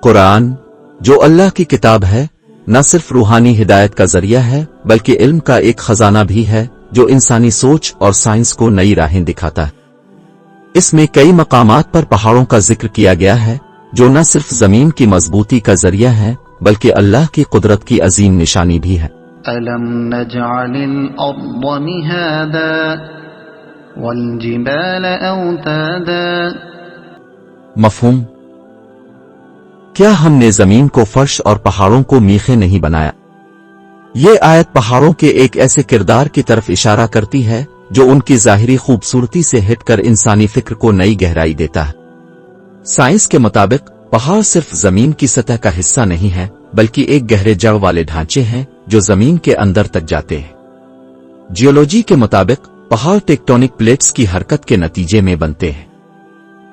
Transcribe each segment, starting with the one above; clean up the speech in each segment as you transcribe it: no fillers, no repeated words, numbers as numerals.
قرآن جو اللہ کی کتاب ہے نہ صرف روحانی ہدایت کا ذریعہ ہے بلکہ علم کا ایک خزانہ بھی ہے جو انسانی سوچ اور سائنس کو نئی راہیں دکھاتا ہے۔ اس میں کئی مقامات پر پہاڑوں کا ذکر کیا گیا ہے جو نہ صرف زمین کی مضبوطی کا ذریعہ ہے بلکہ اللہ کی قدرت کی عظیم نشانی بھی ہے۔ أَلَمْ نَجْعَلِ الْأَرْضَ مِهَادًا وَالْجِبَالَ أَوْتَادًا۔ مفہوم: کیا ہم نے زمین کو فرش اور پہاڑوں کو میخیں نہیں بنایا؟ یہ آیت پہاڑوں کے ایک ایسے کردار کی طرف اشارہ کرتی ہے جو ان کی ظاہری خوبصورتی سے ہٹ کر انسانی فکر کو نئی گہرائی دیتا ہے۔ سائنس کے مطابق پہاڑ صرف زمین کی سطح کا حصہ نہیں ہے بلکہ ایک گہرے جڑ والے ڈھانچے ہیں جو زمین کے اندر تک جاتے ہیں۔ جیولوجی کے مطابق پہاڑ ٹیکٹونک پلیٹس کی حرکت کے نتیجے میں بنتے ہیں۔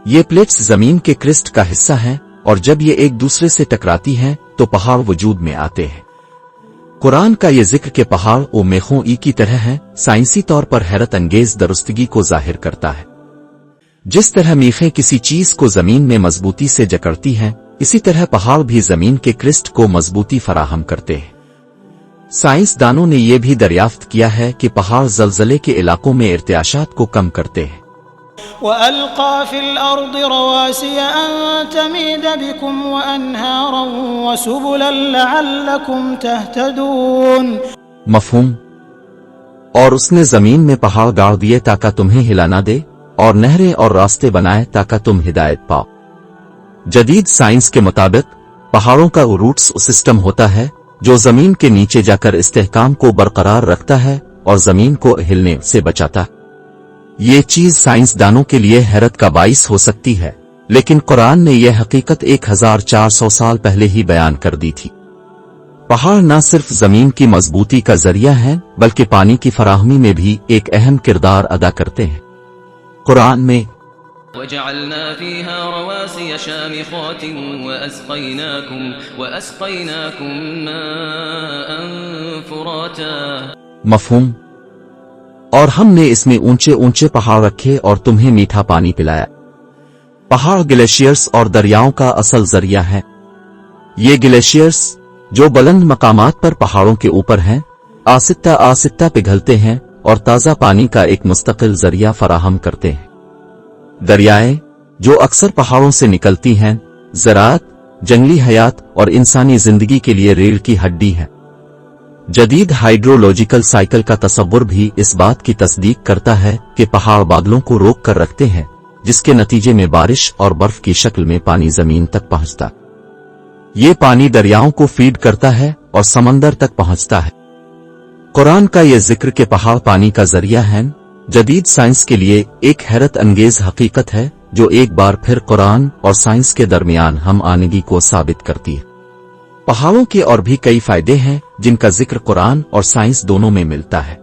یہ پلیٹس زمین کے کرسٹ کا حصہ ہیں اور جب یہ ایک دوسرے سے ٹکراتی ہیں تو پہاڑ وجود میں آتے ہیں۔ قرآن کا یہ ذکر کہ پہاڑ و میخوں کی طرح ہے سائنسی طور پر حیرت انگیز درستگی کو ظاہر کرتا ہے۔ جس طرح میخیں کسی چیز کو زمین میں مضبوطی سے جکڑتی ہیں اسی طرح پہاڑ بھی زمین کے کرسٹ کو مضبوطی فراہم کرتے ہیں۔ سائنس دانوں نے یہ بھی دریافت کیا ہے کہ پہاڑ زلزلے کے علاقوں میں ارتعاشات کو کم کرتے ہیں۔ وَأَلْقَى فِي الْأَرْضِ رَوَاسِيَ أَن تَمِيدَ بِكُمْ وَأَنْهَارًا وَسُبُلًا لَعَلَّكُمْ تَهْتَدُونَ۔ مفہوم: اور اس نے زمین میں پہاڑ گاڑ دیے تاکہ تمہیں ہلا نہ دے اور نہریں اور راستے بنائے تاکہ تم ہدایت پاؤ۔ جدید سائنس کے مطابق پہاڑوں کا روٹس سسٹم ہوتا ہے جو زمین کے نیچے جا کر استحکام کو برقرار رکھتا ہے اور زمین کو ہلنے سے بچاتا ہے۔ یہ چیز سائنس دانوں کے لیے حیرت کا باعث ہو سکتی ہے لیکن قرآن نے یہ حقیقت 1400 سال پہلے ہی بیان کر دی تھی۔ پہاڑ نہ صرف زمین کی مضبوطی کا ذریعہ ہیں بلکہ پانی کی فراہمی میں بھی ایک اہم کردار ادا کرتے ہیں۔ قرآن میں وَجَعَلْنَا فِيهَا رَوَاسِيَ شَامِخَاتٍ وَأَسْقَيْنَاكُمْ مَاءً فُرَاتًا۔ مفہوم: اور ہم نے اس میں اونچے اونچے پہاڑ رکھے اور تمہیں میٹھا پانی پلایا۔ پہاڑ گلیشیئرز اور دریاؤں کا اصل ذریعہ ہے۔ یہ گلیشیئرز جو بلند مقامات پر پہاڑوں کے اوپر ہیں آہستہ آہستہ پگھلتے ہیں اور تازہ پانی کا ایک مستقل ذریعہ فراہم کرتے ہیں۔ دریائیں جو اکثر پہاڑوں سے نکلتی ہیں زراعت، جنگلی حیات اور انسانی زندگی کے لیے ریڑھ کی ہڈی ہے۔ جدید ہائیڈرولوجیکل سائیکل کا تصور بھی اس بات کی تصدیق کرتا ہے کہ پہاڑ بادلوں کو روک کر رکھتے ہیں جس کے نتیجے میں بارش اور برف کی شکل میں پانی زمین تک پہنچتا۔ یہ پانی دریاؤں کو فیڈ کرتا ہے اور سمندر تک پہنچتا ہے۔ قرآن کا یہ ذکر کہ پہاڑ پانی کا ذریعہ ہیں جدید سائنس کے لیے ایک حیرت انگیز حقیقت ہے جو ایک بار پھر قرآن اور سائنس کے درمیان ہم آہنگی کو ثابت کرتی ہے۔ پہاڑوں کے اور بھی کئی فائدے ہیں جن کا ذکر قرآن اور سائنس دونوں میں ملتا ہے۔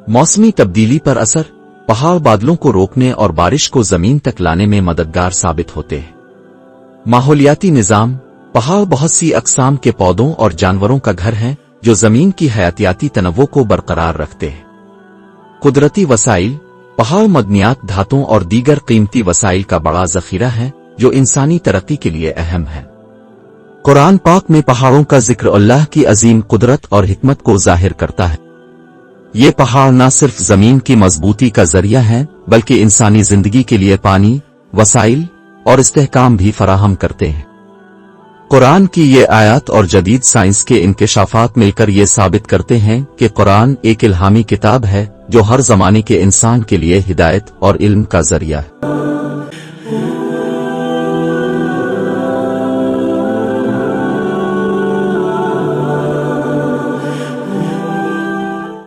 موسمی تبدیلی پر اثر: پہاڑ بادلوں کو روکنے اور بارش کو زمین تک لانے میں مددگار ثابت ہوتے ہیں۔ ماحولیاتی نظام: پہاڑ بہت سی اقسام کے پودوں اور جانوروں کا گھر ہیں جو زمین کی حیاتیاتی تنوع کو برقرار رکھتے ہیں۔ قدرتی وسائل: پہاڑ معدنیات، دھاتوں اور دیگر قیمتی وسائل کا بڑا ذخیرہ ہے جو انسانی ترقی کے لیے اہم ہے۔ قرآن پاک میں پہاڑوں کا ذکر اللہ کی عظیم قدرت اور حکمت کو ظاہر کرتا ہے۔ یہ پہاڑ نہ صرف زمین کی مضبوطی کا ذریعہ ہیں بلکہ انسانی زندگی کے لیے پانی، وسائل اور استحکام بھی فراہم کرتے ہیں۔ قرآن کی یہ آیات اور جدید سائنس کے انکشافات مل کر یہ ثابت کرتے ہیں کہ قرآن ایک الہامی کتاب ہے جو ہر زمانے کے انسان کے لیے ہدایت اور علم کا ذریعہ ہے۔